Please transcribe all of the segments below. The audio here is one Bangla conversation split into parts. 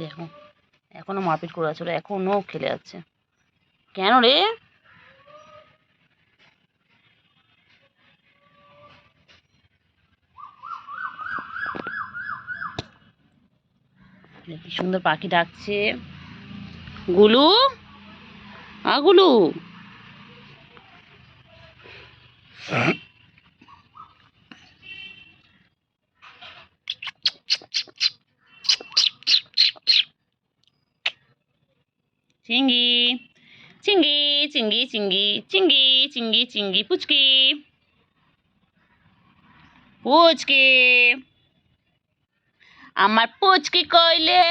দেখো এখনো মারপিট করে আছে, ওরা এখনো খেলে যাচ্ছে। কেন রে? কি সুন্দর পাখি ডাকছে। গুলু, গুলু। চিঙ্গি চিঙ্গি চিঙ্গি চিঙ্গি চিঙ্গি চিঙ্গি চিঙ্গি পুচকি পুচকি, আমার পুচকি কইলে।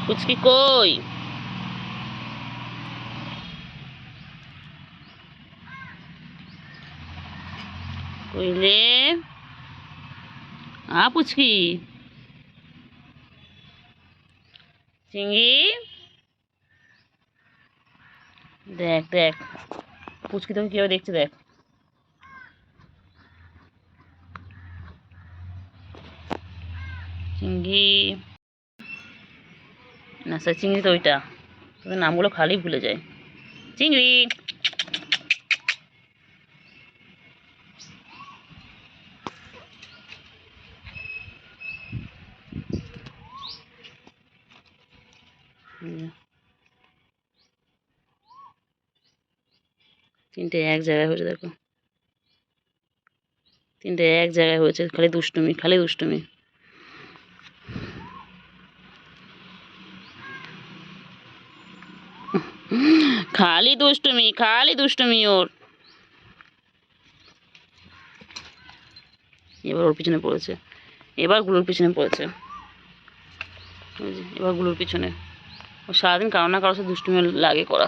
পুচকি কই? কইলে পুচকি চিঙ্গি। দেখ দেখ পুচকি তোকে কিভাবে দেখছে, দেখ। চিঙ্গি না স্যার, চিংড়ি তো ওইটা, তোদের নামগুলো খালি ভুলে যায়। চিংড়ি তিনটে এক জায়গায় হয়েছে, দেখো তিনটে এক জায়গায় হয়েছে, খালি দুষ্টুমি খালি দুষ্টুমি। খালি দুষ্টুমি খালি দুষ্টুমি ওর। এবার ওর পিছনে পড়েছে, এবার গুলোর পিছনে পড়েছে, এবার গুলোর পিছনে। ও সারাদিন কারো না কারোর সাথে দুষ্টুমি লাগে করা,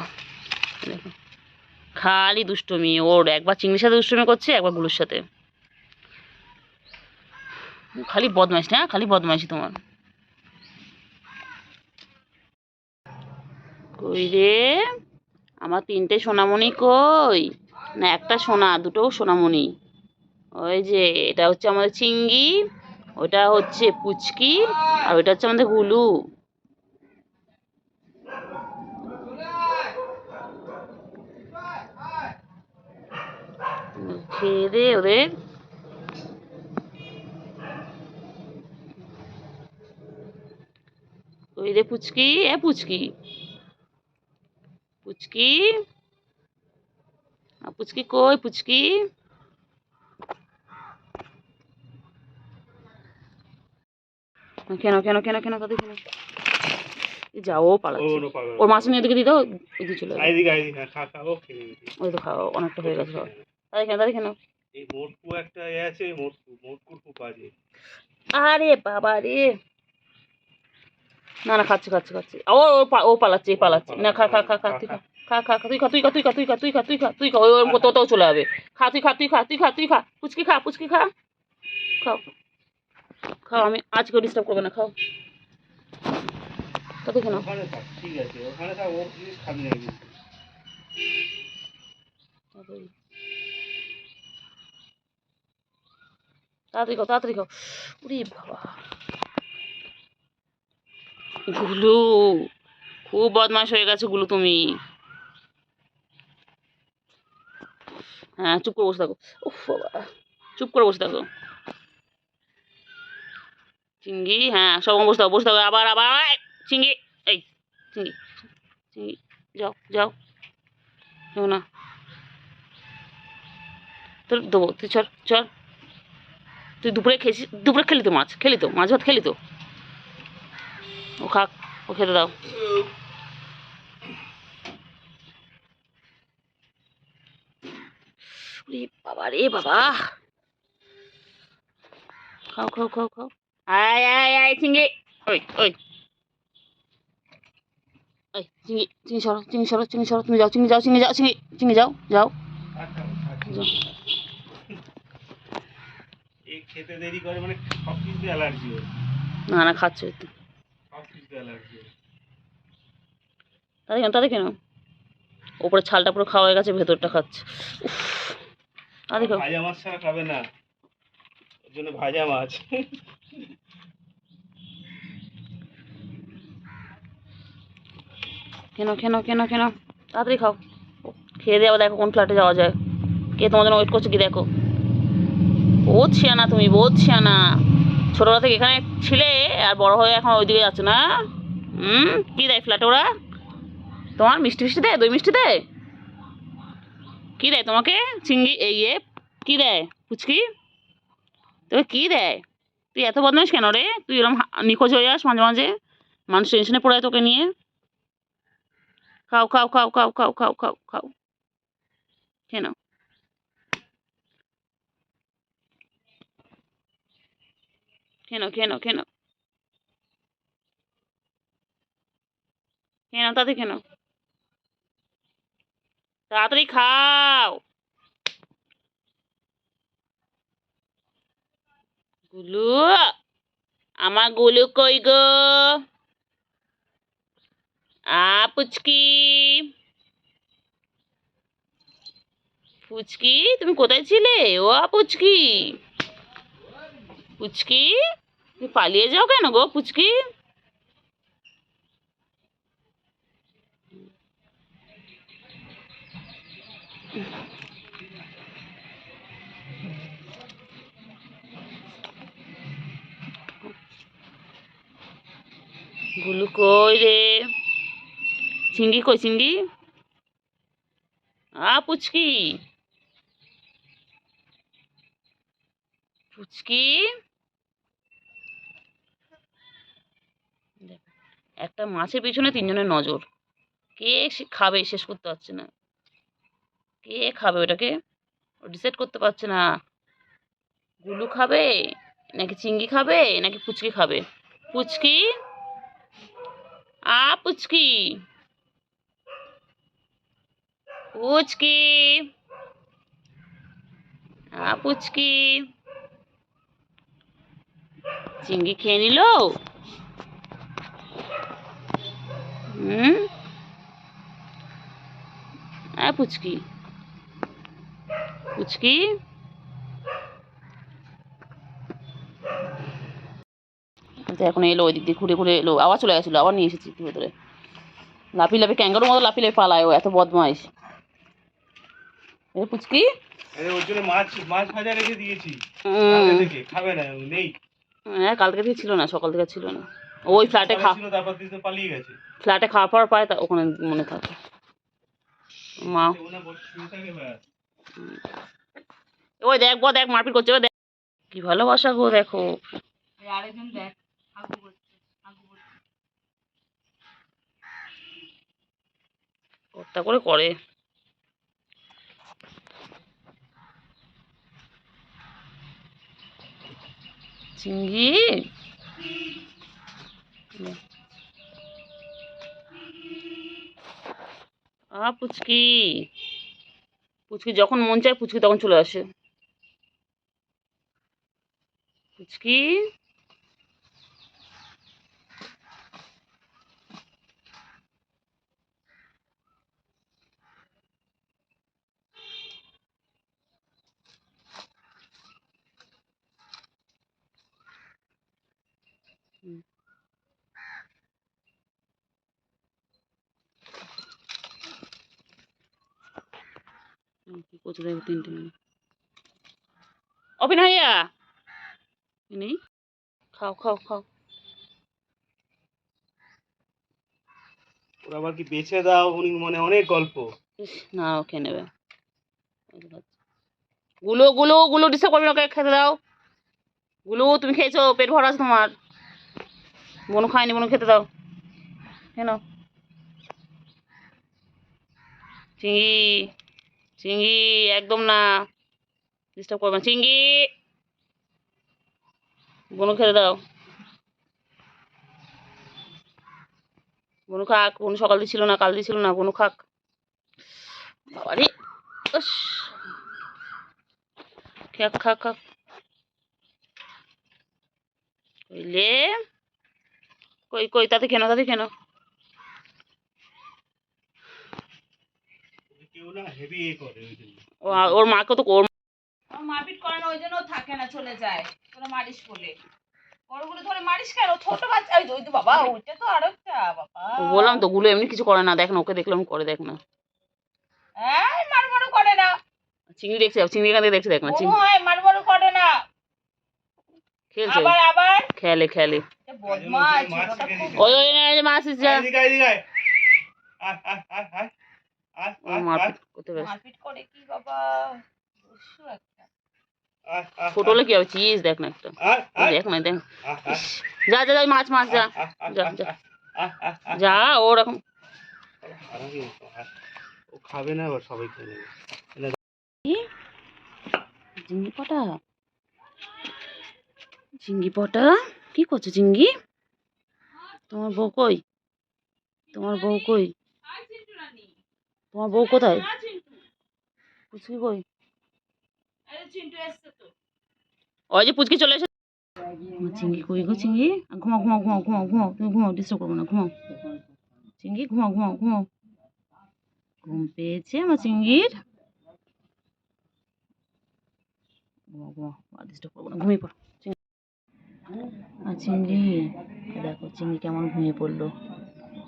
দেখো খালি দুষ্টুমি ওর। একবার চিংড়ির সাথে দুষ্টুমি করছে, একবার গুলোর সাথে। খালি বদমাইশ না, খালি বদমাইশি তোমার। কই রে আমার তিনটে সোনামণি কই? না একটা সোনা, দুটো সোনামণি। ওই যে এটা হচ্ছে আমাদের চিঙ্গি, ওটা হচ্ছে পুচকি, আর ওইটা হচ্ছে আমাদের গুলু। খেয়ে দে ওদের। ওই রে পুচকি, পুচকি পুচকি, পুচকি কই পুচকি? কেন কেন কেন কেন তাদের কেন? যাও পালাচ্ছে, ওর মাছ নিয়ে এদিকে দিত, এদিকে চলে ওই তো খাওয়া অনেকটা হয়ে গেছে। তাদের কেন তাদের কেন? আরে বাবা রে, না না খাচ্ছে খাচ্ছে খাচ্ছে, ও পালাচ্ছে পালাচ্ছে না। খা খা খা খা তুই খা, খা খা তুই খা, তুই খা তুই খা তুই খা তুই খা তুই খা তুই খা, ওই ওর তোটাও চলে যাবে। খা তুই খা তুই খা তুই খা তুই খা, পুচকি খা পুচকি খা, খাও খাও, আমি আজকে ডিস্টার্ব করবে না, খাও। তাতে কেন? ঠিক আছে ওখানে থাক, ও জিনিস খাবি না। তাড়াতাড়ি খাও তাড়াতাড়ি খাও। উরে বাবা, গুলু খুব বদমাশ হয়ে গেছে গুলু তুমি। হ্যাঁ চুপ করে বসে থাকো। উফ বাবা, চুপ করে বসে থাকো। চিঙ্গি হ্যাঁ সব বসে থাকো বসে থাকো, আবার আবার চিঙ্গি, এই চিঙ্গি চিঙ্গি যাও যাও, যাও না তোর দেবো, তুই চল চল। তুই দুপুরে খেয়েছিস, দুপুরে খেলি তো মাছ, খেলি তো মাছ ভাত খেলি তো। ও খাক, ও খেতে দাও। বাবা রে বাবা, খাও খাও খাও খাও। আয় আয় আয় চিঙ্গি, ওই ওই ওই চিঙ্গি চিঙ্গি সরো চিঙ্গি সরো চিঙ্গি সরো, তুমি যাও চিঙ্গি যাও চিঙ্গি যাও চিঙ্গি চিঙ্গি যাও যাও। খেতে দেরি করে মানে সব কিছু অ্যালার্জি হয়। না না খাচ্ছ তো সব কিছু অ্যালার্জি হয়। তাদের কেন তাদের কেন? ওপরে ছালটা পুরো খাওয়া হয়ে গেছে, ভেতরটা খাচ্ছে। উফ, আর দেখো ভাজা মাছ ছাড়া খাবে না, ওর জন্য ভাজা মাছ। কেন কেন কেন কেন, তাড়াতাড়ি খাও। খেয়ে দিয়ে আবার দেখো কোন ফ্ল্যাটে যাওয়া যায়। কে তোমার জন্য ওয়েট করছে কি দেখো। বহুত শিয়ানা তুমি, বহুত শিয়ানা। ছোটবেলা থেকে এখানে ছিলে আর বড় হয়ে এখন ওইদিকে যাচ্ছ না। কি দেয় ফ্ল্যাটে ওরা তোমার? মিষ্টি ফিষ্টি দেয়? দই মিষ্টি দেয়? কি দেয় তোমাকে? চিংড়ি এই কি দেয়? পুচকি তোকে কি দেয়? তুই এত বদমাইশ কেন রে? তুই এরকম নিখোঁজ হয়ে যাস মাঝে মাঝে, মানুষ টেনশনে পড়ে যায় তোকে নিয়ে। খাও খাও খাও খাও খাও খাও খাও খাও, কেন কেন কেন কেন কেন তাতে কেন? তাড়াতাড়ি খাও। গুলু, আমার গুলু কই গো? পুচকি, পুচকি তুমি কোথায় ছিলে? ও পুচকি, পুচকি তুমি পালিয়ে যাও কেন গো পুচকি? গুলু কই রে? চিংড়ি কই চিংড়ি? পুচকি, পুচকি একটা মাছের পিছনে তিনজনের নজর। কে খাবে শেষ করতে পারছে না। কে খাবে ওটাকে? ডিসাইড করতে পারছে না। গুলু খাবে নাকি চিংড়ি খাবে নাকি পুচকি খাবে? পুচকি, পুচকি, পুচকি, পুচকি চিংড়ি খেয়ে নিল। পুচকি, পুচকি এখন এলো, ওই দিক দিয়ে ঘুরে ঘুরে এলো, আবার চলে গেছিলো, আবার নিয়ে এসেছি ভেতরে। লাফি লাফি ক্যাঙ্গারুর মতো লাফি লাফি পালায়, ও এত বদমাইশ। পুচকি ওর জন্য মাছ মাছ ভাজা রেখে দিয়েছি, খাবে না, নেই। হ্যাঁ কালকে থেকে ছিল না, সকাল থেকে ছিল না। ওই ফ্ল্যাটে তারপর পালিয়ে গেছে। ফ্ল্যাটে খাওয়া পাওয়ার পায় তা ওখানে মনে থাকে। মা ওই দেখ দেখ মারপিট করছে, ওই দেখ কি ভালোবাসা গো, দেখো আরেকজন দেখ কর্তা করে করে। চিংড়ি পুচকি, পুচকি যখন মন চায় পুচকি তখন চলে আসে। পুচকি কি করছে দেখো, তিনটে অপিন ভাইয়া নেই। খাও খাও খাও। ওরা আবার কি বেছে দাও, উনি মনে অনেক গল্প। না ও খেয়ে নেবে। গুলো গুলো গুলো ডিস্টার্ব করবে না, ওকে খেতে দাও। গুলো তুমি খেয়েছো, পেট ভরা আছে তোমার। বনু খায়নি, বনু খেতে দাও। কেন? চিংড়ি, চিংড়ি একদম না, ডিস্টার্ব করবে না। চিংড়ি বনু খেতে দাও। বনু খাক, বনু সকাল দিয়ে ছিল না, কাল দিয়ে ছিল না, বনু খাক। বাবারে খাক খাক খাক কইলে কই কই, তাতে কেন, তাতে কেন? হেভি এ করে ওই জন্য। ওর মাকে তো ওর মারপিট করে না, ওই জন্য ও থাকে না, চলে যায় তোরা মারিস বলে। বড়গুলো ধরে মারিস কেন? ছোট বাচ্চা। ওই তো বাবা, ওইটা তো আরেকটা বাবা। বললাম তো গুলো এমনি কিছু করে না, দেখ না, ওকে দেখলাম করে, দেখ না। এই মারমারু করে না। চিংড়ি দেখছি, চিংড়ি এখান থেকে দেখছি, দেখ না চিংড়ি। হয় মারমারু করে না, খেলছে আবার আবার খেলে খেলে। বদমাশ ছোটটা খুব। ওই মাছ যা এদিকে এদিকে আয়। আয় আয় আয় আয় আয় আয় মারপিট করতে পারে। মারপিট করে কি বাবা, দুষ্টু একটা। আয় আয় ছোট হলে কি হবে, চিজ দেখ না একটা। দেখ না, দেখ। যা যা যা, মাছ মাছ যা যা যা যা। ওরকম ও খাবে না, আবার সবাই খেয়ে নেবে। চিংড়ি পটা, চিংড়ি পটা কি করছো চিংড়ি? তোমার বউ কই? তোমার বউ কই? তোমার বউ কোথায়? পুচকি কই? ওই যে পুচকি চলে এসে। চিংড়ি কই গো চিংড়ি? ঘুমাও ঘুমাও ঘুমাও ঘুমাও ঘুমাও, তুমি ঘুমাও, ডিস্টার্ব করবো না, ঘুমাও চিংড়ি, ঘুমাও ঘুমাও ঘুমাও। ঘুম পেয়েছে আমার চিংড়ির? ঘুমাও ঘুমাও, ডিস্টার্ব করবো না, ঘুমিয়ে পড়ো। আর চিংড়ি দেখো, চিংড়ি কেমন ঘুমিয়ে পড়লো।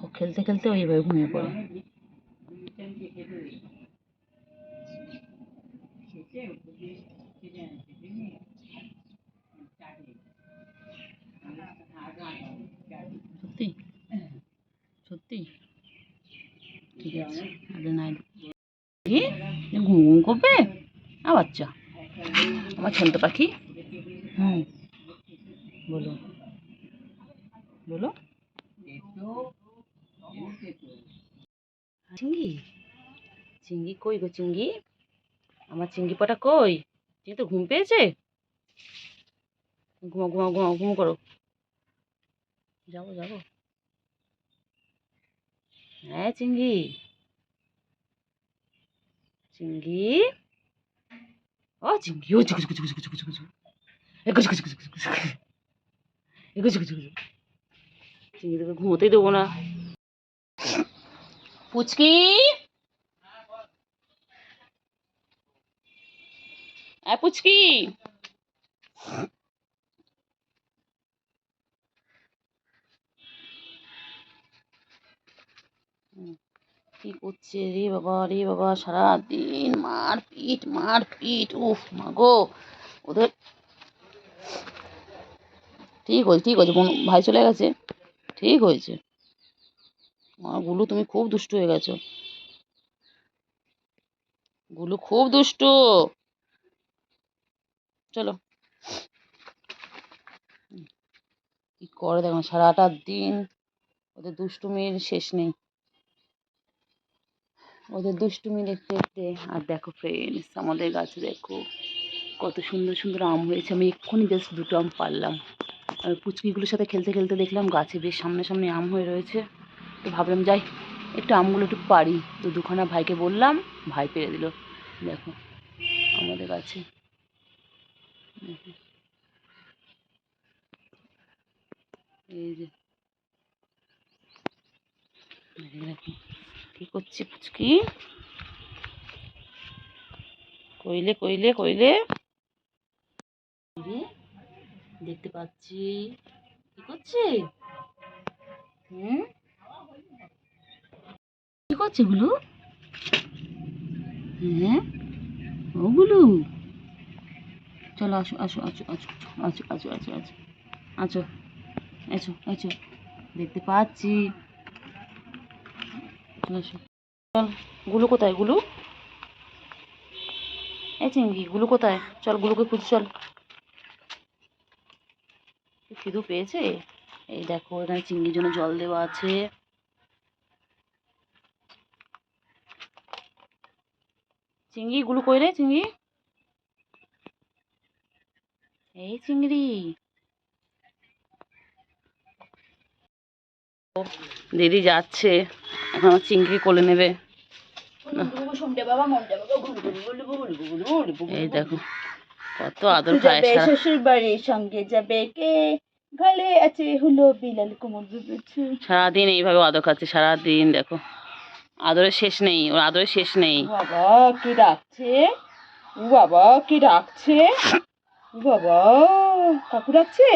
ও খেলতে খেলতে ওইভাবে ঘুমিয়ে পড়ে। সত্যি সত্যি ঠিক আছে, নাই ঘুম ঘুম করবে বাচ্চা, আমার ছোট পাখি। হুম, বলো বলো। চিংড়ি, চিংড়ি কই গো চিংড়ি? আমার চিংড়ি পাটা কই? চিংড়ি তো ঘুম পেয়েছে। ঘুমাও ঘুমাও ঘুমাও, ঘুম করো। যাবো যাবো। হ্যাঁ চিংড়ি, চিংড়ি, ও চিংড়ি, ও চিকু চিকু চিকু চিকু চিকু চিকু চিকু, এগো চিকু চিকু চিকু চিকু চিকু, এগো চিকু চিকু চিকু। চিংড়ি তোকে ঘুমোতেই দেবো না। পুচকি, পুচকি, কি করছে রে বাবা, রে বাবা, সারাদিন মারপিট মারপিট, উফ মাগো। ওদের ঠিক হয়েছে, ঠিক হয়েছে, ভাই চলে গেছে, ঠিক হয়েছে। আমার গুলু, তুমি খুব দুষ্টু হয়ে গেছো, গুলু খুব দুষ্টু। চলো, কি করে দেখো, সারাটা দিন ওদের দুষ্টুমির শেষ নেই, ওদের দুষ্টুমি দেখতে দেখতে। আর দেখো ফ্রেন্ডস, আমাদের গাছে দেখো কত সুন্দর সুন্দর আম হয়েছে। আমি এক্ষুনি জাস্ট দুটো আম পারলাম। আর পুচকিগুলোর সাথে খেলতে খেলতে দেখলাম গাছে বেশ সামনে সামনে আম হয়ে রয়েছে। তো ভাবলাম যাই একটু আমগুলো একটু পারি। তো দুখানা ভাইকে বললাম, ভাই পেরে দিল। দেখো আমাদের গাছে, এই যে দেখো কি করছে পুচকি, কইলে কইলে কইলে দেখতে পাচ্ছি কি করছে। হুম, কি করছে গুলু? হ্যাঁ ওগুলো, চলো আসো আসো আসো আসো আসো আসো আসো আসো আছো, এসো এসো, দেখতে পাচ্ছি, আসো। চল, গুলু কোথায় গুলু? এই চিংড়ি, গুলু কোথায়? চল গুলুকে খুঁজ, চল। খিদু পেয়েছে। এই দেখো এখানে চিংড়ির জন্য জল দেওয়া আছে। চিংড়ি, গুলু কই রে চিংড়ি? এই চিংড়ি, দিদি যাচ্ছে এখন, আমার চিংড়ি কোলে নেবে। এই দেখো কত আদর খায়। শ্বশুর বাড়ির সঙ্গে যাবে কে, গলে আছে হলো বিলাল কোমর। সারাদিন এইভাবে আদর খাচ্ছে, সারাদিন দেখো আদরের শেষ নেই, ওর আদরের শেষ নেই। বাবা কে ডাকছে, ও বাবা কে ডাকছে, ও বাবা কাকু ডাকছে,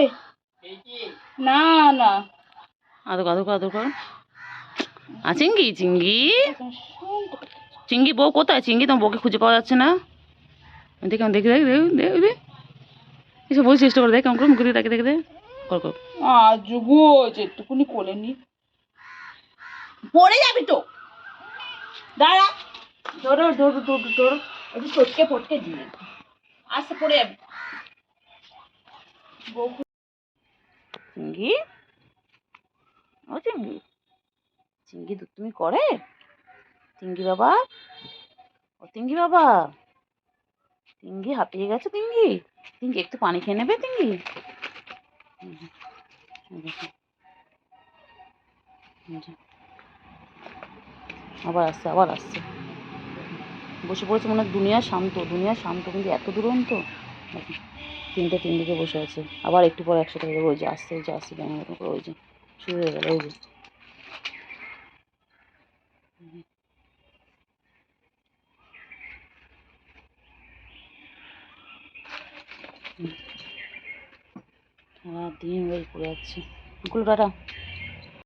না না আদর কর, আদর কর, আদর কর। চিঙ্গি চিঙ্গি চিঙ্গি বউ কোথায়? চিঙ্গি তোমার বউকে খুঁজে পাওয়া যাচ্ছে না। দেখে দেখে দেখ দেখ দেখ দেখ এসব বই চেষ্টা করে দেখ কেমন করে মুখে দিয়ে দেখে দেখে দে কর কর। আজ গো যেটুকুনি কোলে নি, পড়ে যাবি তো, দাঁড়া, ধরো ধরো ধরো ধরো, একটু ফটকে ফটকে দিয়ে আস্তে পড়ে যাবি। চিঙ্গি, ও চিঙ্গি, চিঙ্গি দুধ তুমি করে? চিঙ্গি বাবা, ও তিঙ্গি বাবা, তিঙ্গি হাঁপিয়ে গেছে তিঙ্গি, তিঙ্গি একটু পানি খেয়ে নেবে তিঙ্গি। আবার আসছে, আবার আসছে, বসে পড়েছে মনে হয়। দুনিয়া শান্ত, দুনিয়া শান্ত, কিন্তু এত দুরন্ত। তিনটে তিন দিকে বসে আছে, আবার একটু পরে একসাথে হয়ে যাবে। ওই যে আসছে, ওই যে আসছে, ব্যাঙের মতো করে, ওই যে শুরু হয়ে গেল, ওই যে। সারাদিন ওই করে যাচ্ছে। গুলো টাটা।